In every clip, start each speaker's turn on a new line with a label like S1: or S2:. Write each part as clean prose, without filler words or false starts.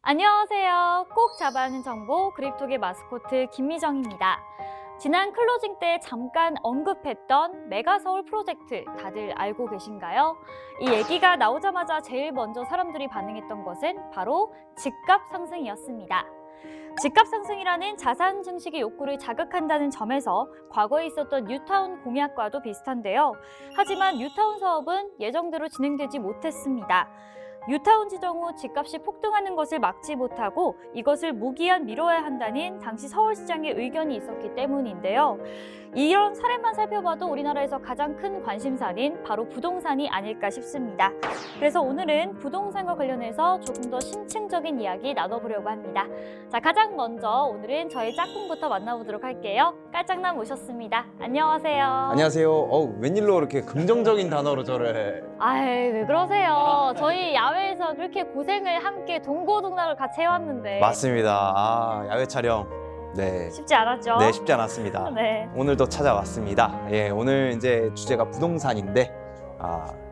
S1: 안녕하세요. 꼭 잡아야 하는 정보 그립톡의 마스코트 김미정입니다. 지난 클로징 때 잠깐 언급했던 메가서울 프로젝트 다들 알고 계신가요? 이 얘기가 나오자마자 제일 먼저 사람들이 반응했던 것은 바로 집값 상승이었습니다. 집값 상승이라는 자산 증식의 욕구를 자극한다는 점에서 과거에 있었던 뉴타운 공약과도 비슷한데요. 하지만 뉴타운 사업은 예정대로 진행되지 못했습니다. 뉴타운 지정 후 집값이 폭등하는 것을 막지 못하고 이것을 무기한 미뤄야 한다는 당시 서울시장의 의견이 있었기 때문인데요. 이런 사례만 살펴봐도 우리나라에서 가장 큰 관심사는 바로 부동산이 아닐까 싶습니다. 그래서 오늘은 부동산과 관련해서 조금 더 심층적인 이야기 나눠보려고 합니다. 자, 가장 먼저 오늘은 저희 짝꿍부터 만나보도록 할게요. 깔짝남 모셨습니다. 안녕하세요.
S2: 안녕하세요. 웬일로 이렇게 긍정적인 단어로 저를.
S1: 아이, 왜 그러세요? 저희 야외에서 그렇게 고생을 함께 동고동락을 같이 해왔는데.
S2: 맞습니다. 야외 촬영. 네.
S1: 쉽지 않았죠?
S2: 네, 쉽지 않았습니다.
S1: 네.
S2: 오늘도 찾아왔습니다. 예, 오늘 이제 주제가 부동산인데,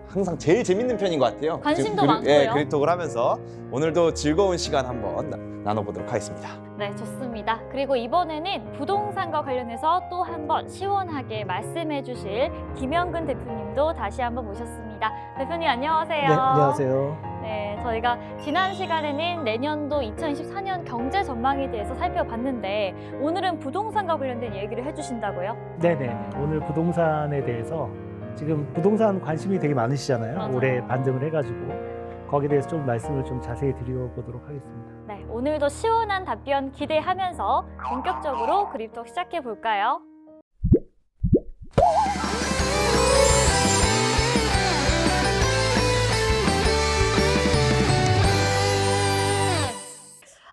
S2: 항상 제일 재밌는 편인 것 같아요.
S1: 관심도
S2: 지금
S1: 많고요.
S2: 예, 그립톡을 하면서 오늘도 즐거운 시간 한번 나눠보도록 하겠습니다.
S1: 네, 좋습니다. 그리고 이번에는 부동산과 관련해서 또 한 번 시원하게 말씀해 주실 김영근 대표님도 다시 한번 모셨습니다. 대표님 안녕하세요.
S3: 네, 안녕하세요.
S1: 네, 저희가 지난 시간에는 내년도 2024년 경제 전망에 대해서 살펴봤는데 오늘은 부동산과 관련된 얘기를 해주신다고요?
S3: 네네. 오늘 부동산에 대해서 지금 부동산 관심이 되게 많으시잖아요.
S1: 맞아요.
S3: 올해 반등을 해가지고 거기에 대해서 좀 말씀을 좀 자세히 드려보도록 하겠습니다.
S1: 네, 오늘도 시원한 답변 기대하면서 본격적으로 그립톡 시작해 볼까요?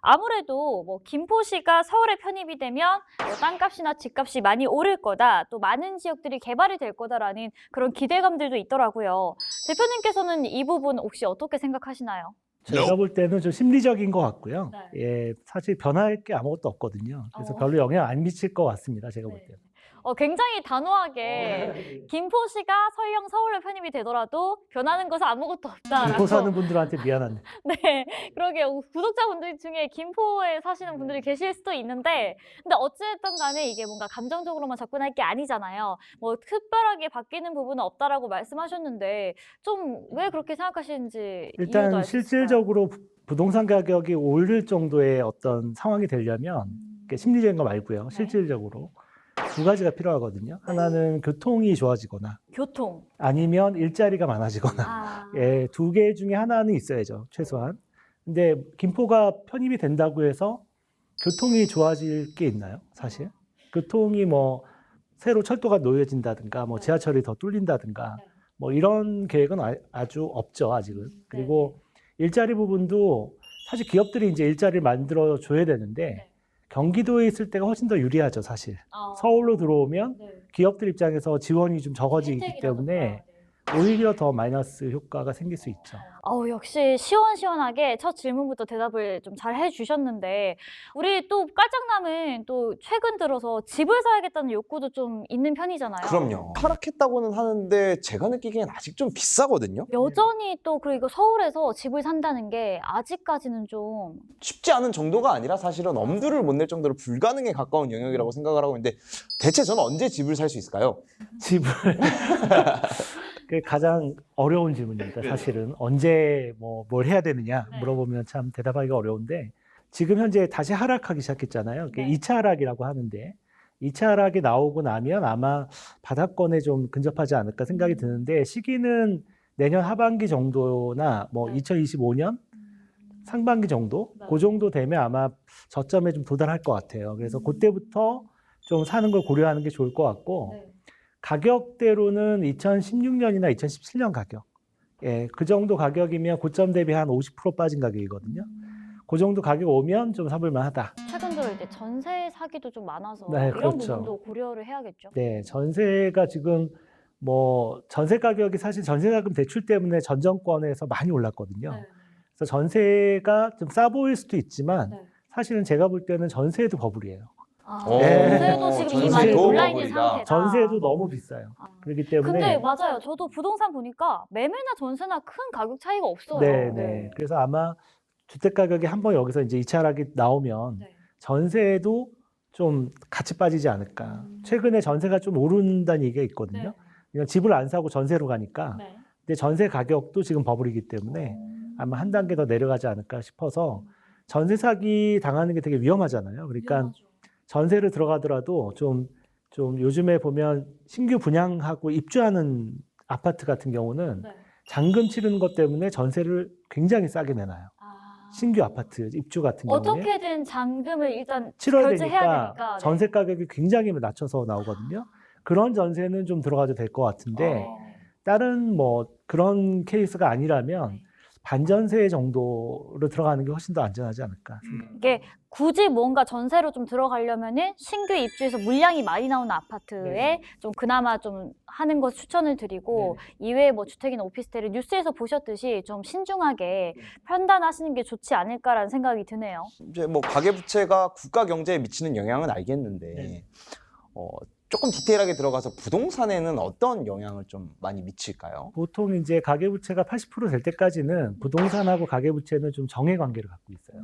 S1: 아무래도 뭐 김포시가 서울에 편입이 되면 뭐 땅값이나 집값이 많이 오를 거다, 또 많은 지역들이 개발이 될 거다라는 그런 기대감들도 있더라고요. 대표님께서는 이 부분 혹시 어떻게 생각하시나요?
S3: 제가 볼 때는 좀 심리적인 것 같고요.
S1: 네.
S3: 예, 사실 변할 게 아무것도 없거든요. 그래서
S1: 어.
S3: 별로 영향 안 미칠 것 같습니다. 제가 볼 때는.
S1: 굉장히 단호하게 김포시가 설령 서울에 편입이 되더라도 변하는 것은 아무것도 없다라고.
S3: 김포 사는 분들한테 미안한데.
S1: 네, 그러게요. 구독자분들 중에 김포에 사시는 분들이 계실 수도 있는데, 근데 어찌됐든 간에 이게 뭔가 감정적으로만 접근할 게 아니잖아요. 뭐 특별하게 바뀌는 부분은 없다라고 말씀하셨는데, 좀 왜 그렇게 생각하시는지 이유도
S3: 일단
S1: 알 수 있을까요?
S3: 실질적으로 부동산 가격이 오를 정도의 어떤 상황이 되려면 심리적인 거 말고요.
S1: 네.
S3: 실질적으로 두 가지가 필요하거든요. 하나는 교통이 좋아지거나
S1: 교통.
S3: 아니면 일자리가 많아지거나
S1: 아,
S3: 예, 두 개 중에 하나는 있어야죠, 최소한. 근데 김포가 편입이 된다고 해서 교통이 좋아질 게 있나요, 사실? 교통이 뭐 새로 철도가 놓여진다든가 뭐 지하철이 더 뚫린다든가
S1: 네.
S3: 뭐 이런 계획은 아주 없죠, 아직은. 그리고 일자리 부분도 사실 기업들이 이제 일자리를 만들어 줘야 되는데
S1: 네.
S3: 경기도에 있을 때가 훨씬 더 유리하죠, 사실. 서울로 들어오면
S1: 네.
S3: 기업들 입장에서 지원이 좀 적어지기
S1: 혜택이라던가,
S3: 때문에
S1: 네.
S3: 오히려 더 마이너스 효과가 생길 수 있죠.
S1: 역시 시원시원하게 첫 질문부터 대답을 좀 잘 해주셨는데, 우리 또 깔짝남은 또 최근 들어서 집을 사야겠다는 욕구도 좀 있는 편이잖아요.
S2: 그럼요. 하락했다고는 하는데 제가 느끼기엔 아직 좀 비싸거든요.
S1: 여전히 또 그리고 서울에서 집을 산다는 게 아직까지는 좀
S2: 쉽지 않은 정도가 아니라 사실은 엄두를 못 낼 정도로 불가능에 가까운 영역이라고 생각을 하고 있는데, 대체 저는 언제 집을 살 수 있을까요?
S3: 집을 그게 가장 어려운 질문입니다. 사실은 언제 뭘 해야 되느냐
S1: 네.
S3: 물어보면 참 대답하기가 어려운데 지금 현재 다시 하락하기 시작했잖아요. 그게
S1: 네.
S3: 2차 하락이라고 하는데 2차 하락이 나오고 나면 아마 바닥권에 좀 근접하지 않을까 생각이 드는데 시기는 내년 하반기 정도나 뭐
S1: 네.
S3: 2025년 상반기 정도?
S1: 네.
S3: 그 정도 되면 아마 저점에 좀 도달할 것 같아요. 그래서 그때부터 좀 사는 걸 고려하는 게 좋을 것 같고 가격대로는 2016년이나 2017년 가격. 예, 그 정도 가격이면 고점 대비 한 50% 빠진 가격이거든요. 그 정도 가격 오면 좀 사볼 만하다.
S1: 최근 들어 이제 전세 사기도 좀 많아서
S3: 네,
S1: 이런
S3: 그렇죠.
S1: 부분도 고려를 해야겠죠.
S3: 네, 전세가 지금 뭐 전세 가격이 사실 전세자금 대출 때문에 전 정권에서 많이 올랐거든요. 그래서 전세가 좀 싸 보일 수도 있지만
S1: 네.
S3: 사실은 제가 볼 때는 전세도 버블이에요.
S1: 전세도 지금 이미 많이
S2: 전세도
S1: 올라 있는
S2: 버블이다.
S1: 상태다.
S3: 전세도 너무 비싸요. 그렇기 때문에
S1: 근데 맞아요. 저도 부동산 보니까 매매나 전세나 큰 가격 차이가 없어요.
S3: 네. 그래서 아마 주택 가격이 한번 여기서 이제 2차 하락이 나오면
S1: 네.
S3: 전세도 좀 같이 빠지지 않을까. 최근에 전세가 좀 오른다는 얘기가 있거든요. 그냥 집을 안 사고 전세로 가니까.
S1: 네.
S3: 근데 전세 가격도 지금 버블이기 때문에 아마 한 단계 더 내려가지 않을까 싶어서 전세 사기 당하는 게 되게 위험하잖아요. 그러니까 전세를 들어가더라도 좀 요즘에 보면 신규 분양하고 입주하는 아파트 같은 경우는
S1: 네.
S3: 잔금 치르는 것 때문에 전세를 굉장히 싸게 내놔요.
S1: 아.
S3: 신규 아파트 입주 같은 경우에
S1: 어떻게든 잔금을 일단
S3: 치러야
S1: 결제해야
S3: 되니까
S1: 되니까. 네.
S3: 전세 가격이 굉장히 낮춰서 나오거든요. 그런 전세는 좀 들어가도 될 것 같은데 다른 뭐 그런 케이스가 아니라면
S1: 네.
S3: 반전세 정도로 들어가는 게 훨씬 더 안전하지 않을까 생각합니다.
S1: 이게 굳이 뭔가 전세로 좀 들어가려면은 신규 입주해서 물량이 많이 나오는 아파트에
S3: 네.
S1: 좀 그나마 좀 하는 것 추천을 드리고 이외에 뭐 주택이나 오피스텔을 뉴스에서 보셨듯이 좀 신중하게 판단하시는 게 좋지 않을까라는 생각이 드네요.
S2: 이제 뭐 가계부채가 국가 경제에 미치는 영향은 알겠는데
S3: 네.
S2: 조금 디테일하게 들어가서 부동산에는 어떤 영향을 좀 많이 미칠까요?
S3: 보통 이제 가계부채가 80% 될 때까지는 부동산하고 가계부채는 좀 정해 관계를 갖고 있어요.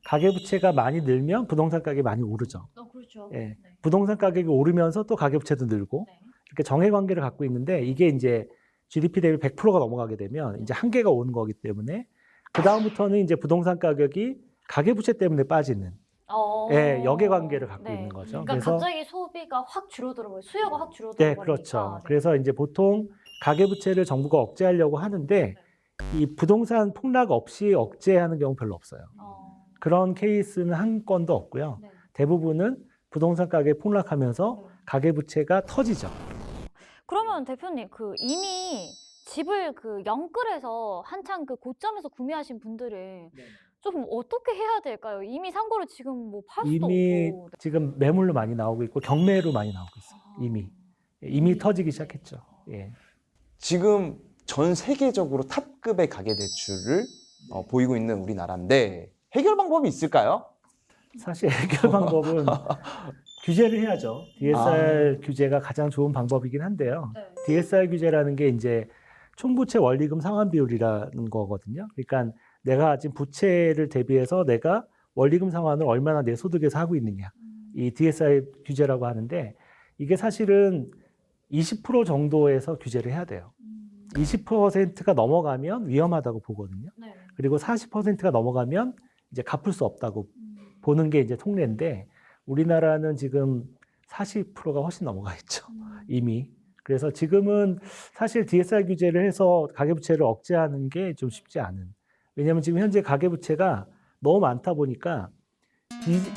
S3: 가계부채가 많이 늘면 부동산 가격이 많이 오르죠.
S1: 그렇죠.
S3: 예. 부동산 가격이 오르면서 또 가계부채도 늘고 이렇게 정해 관계를 갖고 있는데 이게 이제 GDP 대비 100%가 넘어가게 되면 이제 한계가 오는 거기 때문에 그 다음부터는 이제 부동산 가격이 가계부채 때문에 빠지는 예, 역의 관계를 갖고 있는 거죠.
S1: 그러니까
S3: 그래서
S1: 갑자기 소비가 확 줄어들어요. 수요가 확 줄어들어
S3: 네, 그렇죠. 그래서 이제 보통 가계부채를 정부가 억제하려고 하는데 이 부동산 폭락 없이 억제하는 경우 별로 없어요. 그런 케이스는 한 건도 없고요.
S1: 네.
S3: 대부분은 부동산 가격이 폭락하면서 가계부채가 터지죠.
S1: 그러면 대표님 이미 집을 영끌해서 한창 고점에서 구매하신 분들은 좀 어떻게 해야 될까요? 이미 산 거를 지금 뭐 팔 수도
S3: 이미
S1: 없고.
S3: 지금 매물로 많이 나오고 있고 경매로 많이 나오고 있어요. 이미 터지기 시작했죠. 예.
S2: 지금 전 세계적으로 탑급의 가계대출을 보이고 있는 우리나라인데 해결 방법이 있을까요?
S3: 사실 해결 방법은 규제를 해야죠. DSR 규제가 가장 좋은 방법이긴 한데요. DSR 규제라는 게 이제 총부채 원리금 상환 비율이라는 거거든요. 그러니까 내가 지금 부채를 대비해서 내가 원리금 상환을 얼마나 내 소득에서 하고 있느냐. 이 DSR 규제라고 하는데 이게 사실은 20% 정도에서 규제를 해야 돼요. 20%가 넘어가면 위험하다고 보거든요. 그리고 40%가 넘어가면 이제 갚을 수 없다고 보는 게 이제 통례인데 우리나라는 지금 40%가 훨씬 넘어가 있죠. 이미. 그래서 지금은 사실 DSR 규제를 해서 가계부채를 억제하는 게 좀 쉽지 않은. 왜냐하면 지금 현재 가계부채가 너무 많다 보니까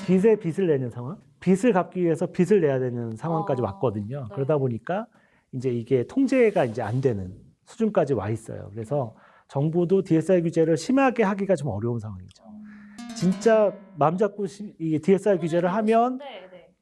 S3: 빚에 빚을 내는 상황, 빚을 갚기 위해서 빚을 내야 되는 상황까지 왔거든요.
S1: 네.
S3: 그러다 보니까 이제 이게 통제가 이제 안 되는 수준까지 와 있어요. 그래서 정부도 DSR 규제를 심하게 하기가 좀 어려운 상황이죠. 진짜 마음 잡고 이 DSR 규제를 하면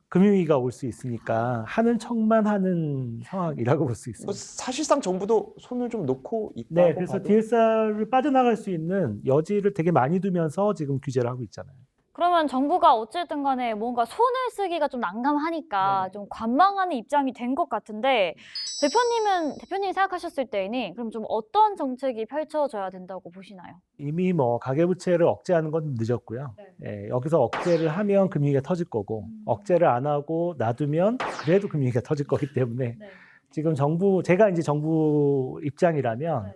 S3: 금융위기가 올 수 있으니까 하는 척만 하는 상황이라고 볼 수
S2: 뭐
S3: 있습니다.
S2: 사실상 정부도 손을 좀 놓고 있다고
S3: 네, 그래서 DSR을 빠져나갈 수 있는 여지를 되게 많이 두면서 지금 규제를 하고 있잖아요.
S1: 그러면 정부가 어쨌든 간에 뭔가 손을 쓰기가 좀 난감하니까 좀 관망하는 입장이 된 것 같은데 대표님이 생각하셨을 때에는 그럼 좀 어떤 정책이 펼쳐져야 된다고 보시나요?
S3: 이미 뭐 가계부채를 억제하는 건 늦었고요. 예, 여기서 억제를 하면 금융위기가 터질 거고 억제를 안 하고 놔두면 그래도 금융위기가 터질 거기 때문에 지금 제가 이제 정부 입장이라면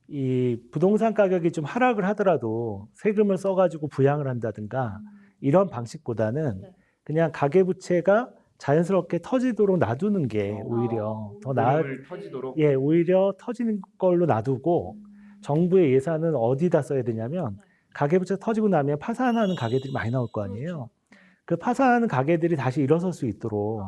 S3: 이 부동산 가격이 좀 하락을 하더라도 세금을 써가지고 부양을 한다든가 이런 방식보다는 그냥 가계부채가 자연스럽게 터지도록 놔두는 게 오히려 더
S2: 터지도록.
S3: 예, 오히려 터지는 걸로 놔두고 정부의 예산은 어디다 써야 되냐면 가계부채 터지고 나면 파산하는 가게들이 많이 나올 거 아니에요. 그 파산하는 가게들이 다시 일어설 수 있도록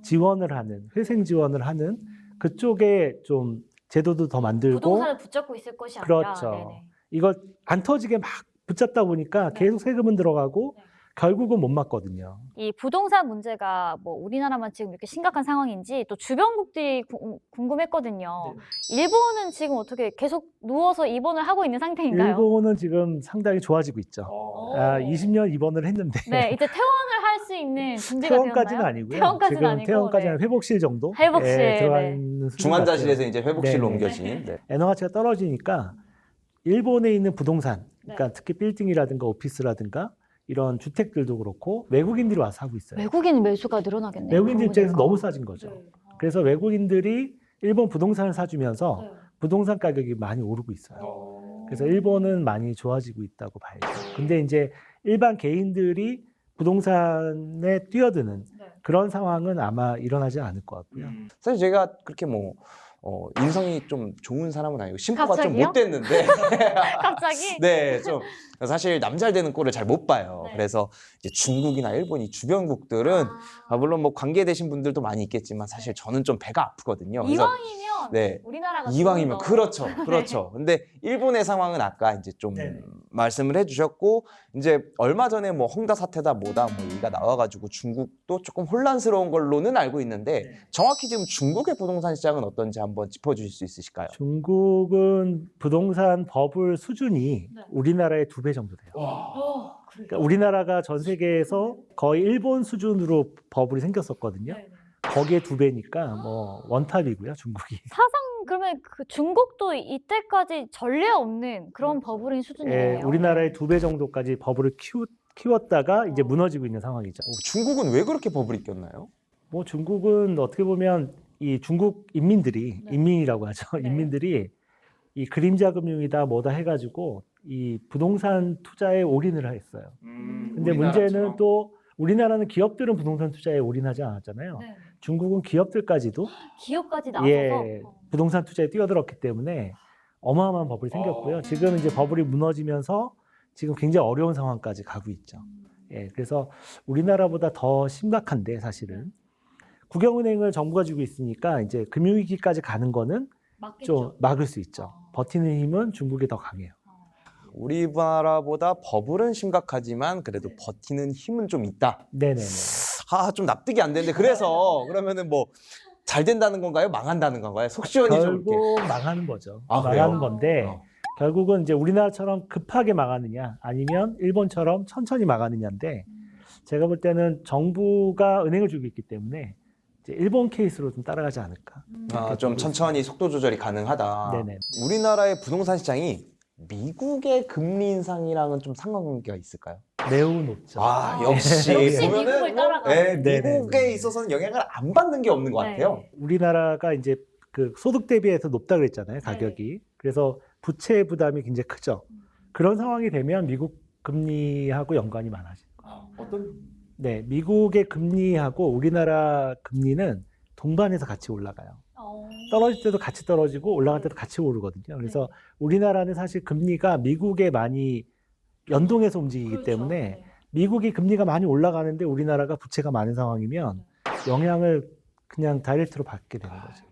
S3: 지원을 하는, 회생 지원을 하는 그쪽에 좀 제도도 더 만들고
S1: 부동산을 붙잡고 있을 것이 아니라
S3: 그렇죠. 이걸 안 터지게 막 붙잡다 보니까 계속 세금은 들어가고 결국은 못 막거든요.
S1: 이 부동산 문제가 뭐 우리나라만 지금 이렇게 심각한 상황인지 또 주변국들이 궁금했거든요. 일본은 지금 어떻게 계속 누워서 입원을 하고 있는 상태인가요?
S3: 일본은 지금 상당히 좋아지고 있죠. 20년 입원을 했는데
S1: 네, 이제 퇴원을 할 수 있는 준비가
S3: 퇴원까지는
S1: 되었나요?
S3: 아니고요.
S1: 퇴원까지는
S3: 지금
S1: 아니고,
S3: 퇴원까지는 회복실 정도
S1: 회복실,
S3: 들어가는 수준
S2: 중환자실에서
S3: 같아요.
S2: 이제 회복실로
S3: 네.
S2: 옮겨진.
S3: 엔화 가치가 떨어지니까 일본에 있는 부동산 그러니까 특히 빌딩이라든가 오피스라든가 이런 주택들도 그렇고 외국인들이 와서 하고 있어요.
S1: 외국인 매수가 늘어나겠네요.
S3: 외국인들
S1: 그러고
S3: 입장에서
S1: 보니까.
S3: 너무 싸진 거죠.
S1: 네.
S3: 그래서 외국인들이 일본 부동산을 사주면서
S1: 네.
S3: 부동산 가격이 많이 오르고 있어요. 그래서 일본은 많이 좋아지고 있다고 봐야죠. 근데 이제 일반 개인들이 부동산에 뛰어드는
S1: 네.
S3: 그런 상황은 아마 일어나지 않을 것 같고요.
S2: 사실 제가 그렇게 뭐 인성이 좀 좋은 사람은 아니고 심보가 좀
S1: 갑자기요?
S2: 못 됐는데
S1: 갑자기?
S2: 네, 좀 사실 남잘 되는 꼴을 잘 못 봐요.
S1: 네.
S2: 그래서 이제 중국이나 일본 이 주변국들은 물론 뭐 관계되신 분들도 많이 있겠지만 사실 저는 좀 배가 아프거든요. 그래서
S1: 이왕이면
S2: 네.
S1: 우리나라가
S2: 이왕이면
S1: 좀 더.
S2: 그렇죠, 그렇죠. 근데 일본의 상황은 아까 이제 좀
S3: 네.
S2: 말씀을 해주셨고 이제 얼마 전에 뭐 헝다 사태다 뭐다 뭐 얘기가 나와가지고 중국도 조금 혼란스러운 걸로는 알고 있는데 정확히 지금 중국의 부동산 시장은 어떤지 한번 짚어주실 수 있으실까요?
S3: 중국은 부동산 버블 수준이
S1: 네.
S3: 우리나라의 2배 정도 돼요. 그러니까 우리나라가 전 세계에서 거의 일본 수준으로 버블이 생겼었거든요. 거기에 2배니까 뭐 원탑이고요, 중국이.
S1: 사상 그러면 그 중국도 이때까지 전례 없는 그런 버블인
S3: 예,
S1: 수준이에요.
S3: 우리나라의 2배 정도까지 버블을 키웠다가 이제 무너지고 있는 상황이죠.
S2: 중국은 왜 그렇게 버블이 꼈나요?
S3: 뭐 중국은 어떻게 보면 이 중국 인민들이
S1: 네.
S3: 인민이라고 하죠.
S1: 네.
S3: 인민들이 이 그림자 금융이다 뭐다 해가지고 이 부동산 투자에 올인을 했어요. 근데 문제는 또 우리나라는 기업들은 부동산 투자에 올인하지 않았잖아요.
S1: 네.
S3: 중국은 기업들까지도
S1: 기업까지 나서서
S3: 예, 부동산 투자에 뛰어들었기 때문에 어마어마한 버블이 생겼고요. 지금 이제 버블이 무너지면서 지금 굉장히 어려운 상황까지 가고 있죠. 예, 그래서 우리나라보다 더 심각한데 사실은 국영은행을 정부가 쥐고 있으니까 이제 금융위기까지 가는 거는 좀 막을 수 있죠. 버티는 힘은 중국이 더 강해요.
S2: 우리나라보다 버블은 심각하지만 그래도 버티는 힘은 좀 있다.
S3: 네네네.
S2: 좀 납득이 안 되는데 그래서 그러면은 뭐 잘 된다는 건가요? 망한다는 건가요? 속 시원히 좀 이렇게.
S3: 결국 망하는 거죠.
S2: 아, 그래요?
S3: 망하는 건데
S2: 어.
S3: 결국은 이제 우리나라처럼 급하게 망하느냐 아니면 일본처럼 천천히 망하느냐인데 제가 볼 때는 정부가 은행을 주고 있기 때문에 이제 일본 케이스로 좀 따라가지 않을까.
S2: 좀 천천히 속도 조절이 가능하다.
S3: 네네.
S2: 우리나라의 부동산 시장이 미국의 금리 인상이랑은 좀 상관관계가 있을까요?
S3: 매우 높죠.
S2: 역시
S1: 역시
S2: 보면은
S1: 미국을 따라가는.
S2: 네,
S3: 네네네.
S2: 미국에 있어서는 영향을 안 받는 게 없는 것 같아요.
S3: 우리나라가 이제 그 소득 대비해서 높다 그랬잖아요, 가격이. 그래서 부채 부담이 굉장히 크죠. 그런 상황이 되면 미국 금리하고 연관이 많아지는 거예요.
S2: 어떤?
S3: 네, 미국의 금리하고 우리나라 금리는 동반해서 같이 올라가요. 떨어질 때도 같이 떨어지고 올라갈 때도 같이 오르거든요. 그래서 우리나라는 사실 금리가 미국에 많이 연동해서 움직이기 때문에 미국이 금리가 많이 올라가는데 우리나라가 부채가 많은 상황이면 영향을 그냥 다이렉트로 받게 되는 거죠.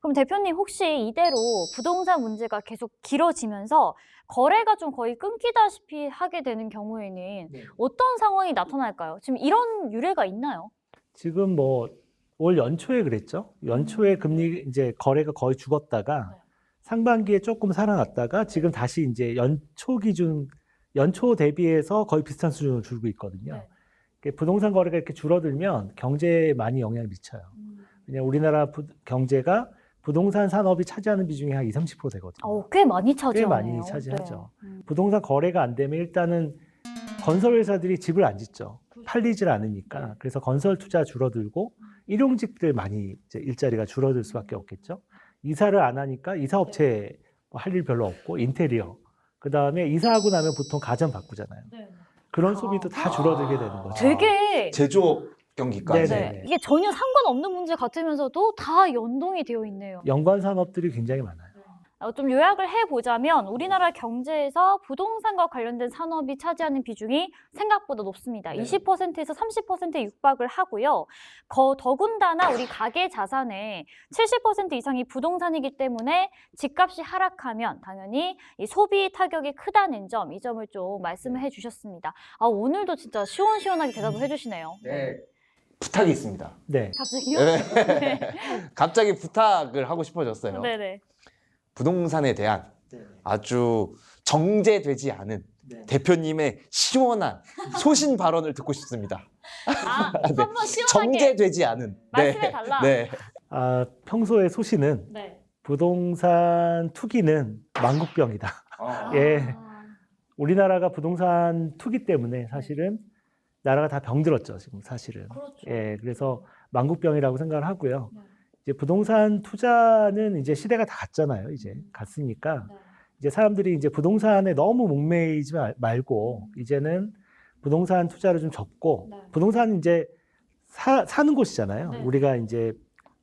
S1: 그럼 대표님 혹시 이대로 부동산 문제가 계속 길어지면서 거래가 좀 거의 끊기다시피 하게 되는 경우에는 어떤 상황이 나타날까요? 지금 이런 유례가 있나요?
S3: 지금 뭐 올 연초에 그랬죠. 연초에 금리 이제 거래가 거의 죽었다가 상반기에 조금 살아났다가 지금 다시 이제 연초 대비해서 거의 비슷한 수준으로 줄고 있거든요. 부동산 거래가 이렇게 줄어들면 경제에 많이 영향을 미쳐요. 왜냐하면 우리나라 경제가 부동산 산업이 차지하는 비중이 한 20, 30% 되거든요.
S1: 꽤 많이 차지하네요.
S3: 꽤 많이 차지하죠. 부동산 거래가 안 되면 일단은 건설회사들이 집을 안 짓죠. 팔리질 않으니까. 그래서 건설 투자 줄어들고 일용직들 많이 이제 일자리가 줄어들 수밖에 없겠죠. 이사를 안 하니까 이사업체 할 일 별로 없고 인테리어. 그다음에 이사하고 나면 보통 가전 바꾸잖아요. 그런 소비도 다 줄어들게 되는 거죠.
S1: 되게
S2: 제조업 경기까지.
S3: 네네.
S1: 이게 전혀 상관없는 문제 같으면서도 다 연동이 되어 있네요.
S3: 연관 산업들이 굉장히 많아요.
S1: 좀 요약을 해보자면 우리나라 경제에서 부동산과 관련된 산업이 차지하는 비중이 생각보다 높습니다. 20%에서 30%에 육박을 하고요. 더군다나 우리 가계 자산의 70% 이상이 부동산이기 때문에 집값이 하락하면 당연히 이 소비 타격이 크다는 점, 이 점을 좀 말씀을 해주셨습니다. 오늘도 진짜 시원시원하게 대답을 해주시네요.
S2: 네. 부탁이 있습니다.
S3: 네.
S1: 갑자기요?
S2: 네. 갑자기 부탁을 하고 싶어졌어요.
S1: 네네.
S2: 부동산에 대한 아주 정제되지 않은 대표님의 시원한 소신 발언을 듣고 싶습니다.
S1: 한번 시원하게
S2: 정제되지 않은.
S1: 말씀해달라.
S2: 네.
S3: 평소의 소신은 부동산 투기는 만국병이다. 예. 우리나라가 부동산 투기 때문에 사실은 나라가 다 병들었죠, 지금 사실은.
S1: 그렇죠.
S3: 예, 그래서 만국병이라고 생각을 하고요. 이제 부동산 투자는 이제 시대가 다 갔잖아요. 이제 갔으니까 이제 사람들이 이제 부동산에 너무 목매이지 말고 이제는 부동산 투자를 좀 접고 부동산은 이제 사는 곳이잖아요.
S1: 네.
S3: 우리가 이제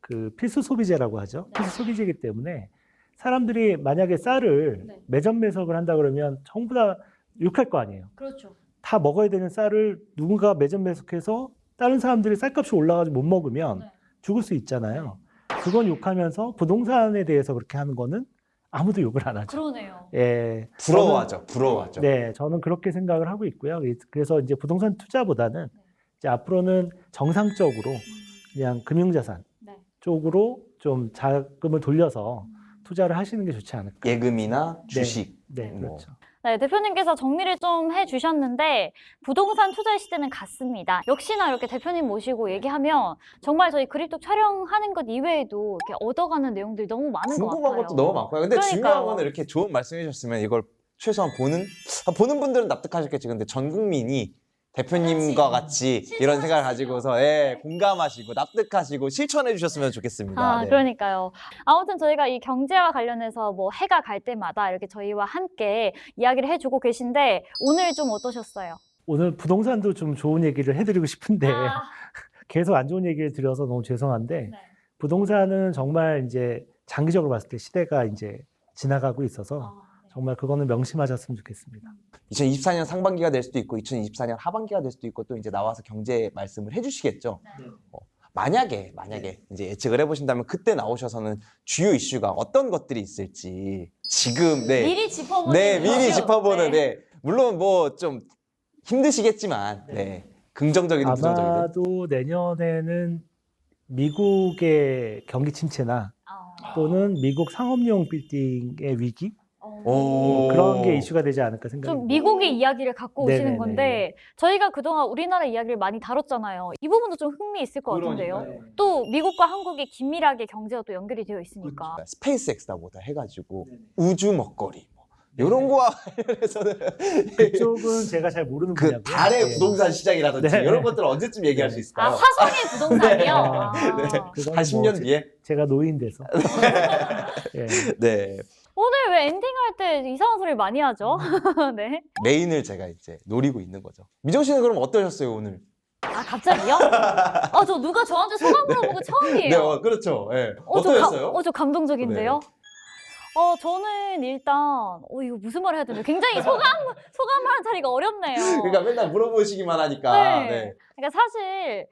S3: 그 필수 소비재라고 하죠. 필수 소비재이기 때문에 사람들이 만약에 쌀을 매점 매석을 한다 그러면 전부 다 욕할 거 아니에요.
S1: 그렇죠.
S3: 다 먹어야 되는 쌀을 누군가 매점 매석해서 다른 사람들이 쌀값이 올라가지고 못 먹으면 죽을 수 있잖아요. 그건 욕하면서 부동산에 대해서 그렇게 하는 거는 아무도 욕을 안 하죠.
S1: 그러네요.
S3: 예,
S2: 부러워하죠. 부러워하죠.
S3: 네, 저는 그렇게 생각을 하고 있고요. 그래서 이제 부동산 투자보다는 이제 앞으로는 정상적으로 그냥 금융자산 쪽으로 좀 자금을 돌려서 투자를 하시는 게 좋지 않을까.
S2: 예금이나 주식.
S3: 네,
S2: 뭐.
S3: 그렇죠.
S1: 네, 대표님께서 정리를 좀 해주셨는데 부동산 투자의 시대는 갔습니다. 역시나 이렇게 대표님 모시고 얘기하면 정말 저희 그립톡 촬영하는 것 이외에도 이렇게 얻어가는 내용들이 너무 많은 것
S2: 궁금한
S1: 같아요.
S2: 것도 너무 많고요. 근데
S1: 그러니까요.
S2: 중요한 거는 이렇게 좋은 말씀해 주셨으면 이걸 최소한 보는 분들은 납득하셨겠지. 근데 전 국민이 대표님과 같이 이런 생각을 가지고서 공감하시고 납득하시고 실천해 주셨으면 좋겠습니다. 네.
S1: 그러니까요. 아무튼 저희가 이 경제와 관련해서 뭐 해가 갈 때마다 이렇게 저희와 함께 이야기를 해주고 계신데 오늘 좀 어떠셨어요?
S3: 오늘 부동산도 좀 좋은 얘기를 해드리고 싶은데 계속 안 좋은 얘기를 드려서 너무 죄송한데 부동산은 정말 이제 장기적으로 봤을 때 시대가 이제 지나가고 있어서 정말 그거는 명심하셨으면 좋겠습니다.
S2: 2024년 상반기가 될 수도 있고 2024년 하반기가 될 수도 있고 또 이제 나와서 경제 말씀을 해주시겠죠. 만약에 이제 예측을 해보신다면 그때 나오셔서는 주요 이슈가 어떤 것들이 있을지 지금
S1: 미리 짚어보는
S2: 미리 짚어보는
S1: 네.
S2: 물론 뭐 좀 힘드시겠지만 긍정적이든 부정적이든
S3: 아마도 내년에는 미국의 경기 침체나 또는 미국 상업용 빌딩의 위기 그런 게 이슈가 되지 않을까 생각합니다.
S1: 좀 미국의 이야기를 갖고 오시는
S3: 네네네.
S1: 건데 저희가 그동안 우리나라 이야기를 많이 다뤘잖아요. 이 부분도 좀 흥미 있을 것 같은데요. 또 미국과 한국이 긴밀하게 경제가 또 연결이 되어 있으니까.
S2: 스페이스X다보다 해가지고 우주 먹거리 이런 거와 관련해서는
S3: 그쪽은 제가 잘 모르는
S2: 그
S3: 분야고요.
S2: 달의
S3: 네.
S2: 부동산 시장이라든지
S3: 네.
S2: 이런 것들을 언제쯤 얘기할 수 있을까요?
S1: 화성의 부동산이요?
S3: 그거는
S2: 한 10년
S3: 뭐
S2: 뒤에?
S3: 제가 노인 돼서. 예.
S2: 네.
S1: 오늘 왜 엔딩할 때 이상한 소리를 많이 하죠? 네.
S2: 메인을 제가 이제 노리고 있는 거죠. 미정 씨는 그럼 어떠셨어요, 오늘?
S1: 갑자기요? 저 누가 저한테 소감 물어본 거 처음이에요.
S2: 네, 그렇죠. 네. 어떠셨어요?
S1: 저 감동적인데요? 저는 일단, 이거 무슨 말을 해야 되나? 굉장히 소감하는 자리가 어렵네요.
S2: 그러니까 맨날 물어보시기만 하니까. 네.
S1: 그러니까 사실,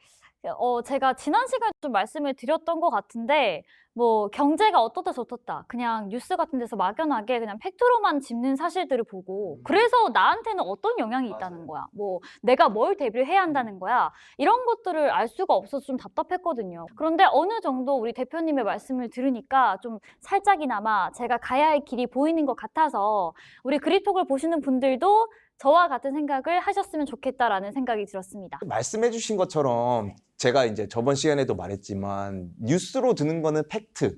S1: 제가 지난 시간에 좀 말씀을 드렸던 것 같은데, 뭐, 경제가 어떻다 저떻다. 그냥 뉴스 같은 데서 막연하게 그냥 팩트로만 짚는 사실들을 보고, 그래서 나한테는 어떤 영향이 있다는 거야. 뭐, 내가 뭘 대비를 해야 한다는 거야. 이런 것들을 알 수가 없어서 좀 답답했거든요. 그런데 어느 정도 우리 대표님의 말씀을 들으니까 좀 살짝이나마 제가 가야 할 길이 보이는 것 같아서, 우리 그립톡을 보시는 분들도 저와 같은 생각을 하셨으면 좋겠다라는 생각이 들었습니다.
S2: 말씀해 주신 것처럼 제가 이제 저번 시간에도 말했지만 뉴스로 듣는 거는 팩트.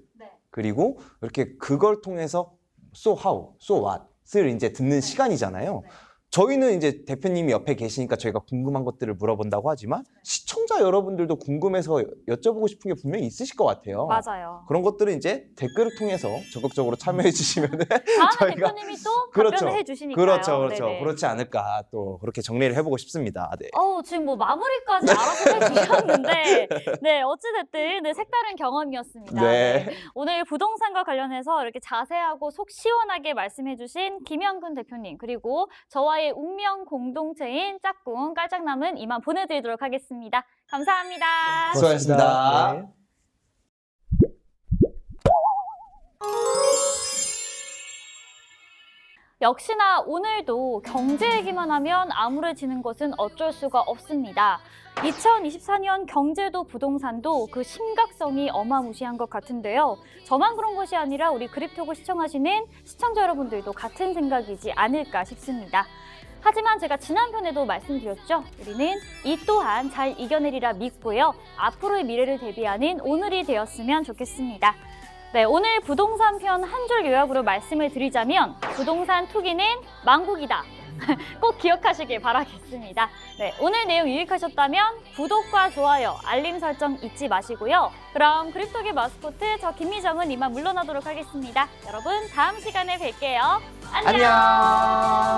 S2: 그리고 이렇게 그걸 통해서 so how, so what을 이제 듣는 시간이잖아요. 저희는 이제 대표님이 옆에 계시니까 저희가 궁금한 것들을 물어본다고 하지만 시청자 여러분들도 궁금해서 여쭤보고 싶은 게 분명히 있으실 것 같아요.
S1: 맞아요.
S2: 그런 것들은 이제 댓글을 통해서 적극적으로 참여해 주시면
S1: 다음에 대표님이 또 답변을 해주시니까요.
S2: 그렇죠.
S1: 네네.
S2: 그렇지 않을까 또 그렇게 정리를 해보고 싶습니다. 네.
S1: 지금 뭐 마무리까지 알아서 해주셨는데 네, 어찌됐든 색다른 경험이었습니다.
S2: 네.
S1: 오늘 부동산과 관련해서 이렇게 자세하고 속 시원하게 말씀해주신 김영근 대표님 그리고 저와의 운명 공동체인 짝꿍 깔짝남은 이만 보내드리도록 하겠습니다. 감사합니다.
S2: 수고하셨습니다.
S3: 네.
S1: 역시나 오늘도 경제 얘기만 하면 암울해지는 것은 어쩔 수가 없습니다. 2024년 경제도 부동산도 그 심각성이 어마무시한 것 같은데요. 저만 그런 것이 아니라 우리 그립톡을 시청하시는 시청자 여러분들도 같은 생각이지 않을까 싶습니다. 하지만 제가 지난 편에도 말씀드렸죠. 우리는 이 또한 잘 이겨내리라 믿고요. 앞으로의 미래를 대비하는 오늘이 되었으면 좋겠습니다. 네, 오늘 부동산 편 한 줄 요약으로 말씀을 드리자면 부동산 투기는 망국이다. 꼭 기억하시길 바라겠습니다. 네, 오늘 내용 유익하셨다면 구독과 좋아요, 알림 설정 잊지 마시고요. 그럼 그립톡의 마스코트 저 김미정은 이만 물러나도록 하겠습니다. 여러분 다음 시간에 뵐게요. 안녕!
S2: 안녕.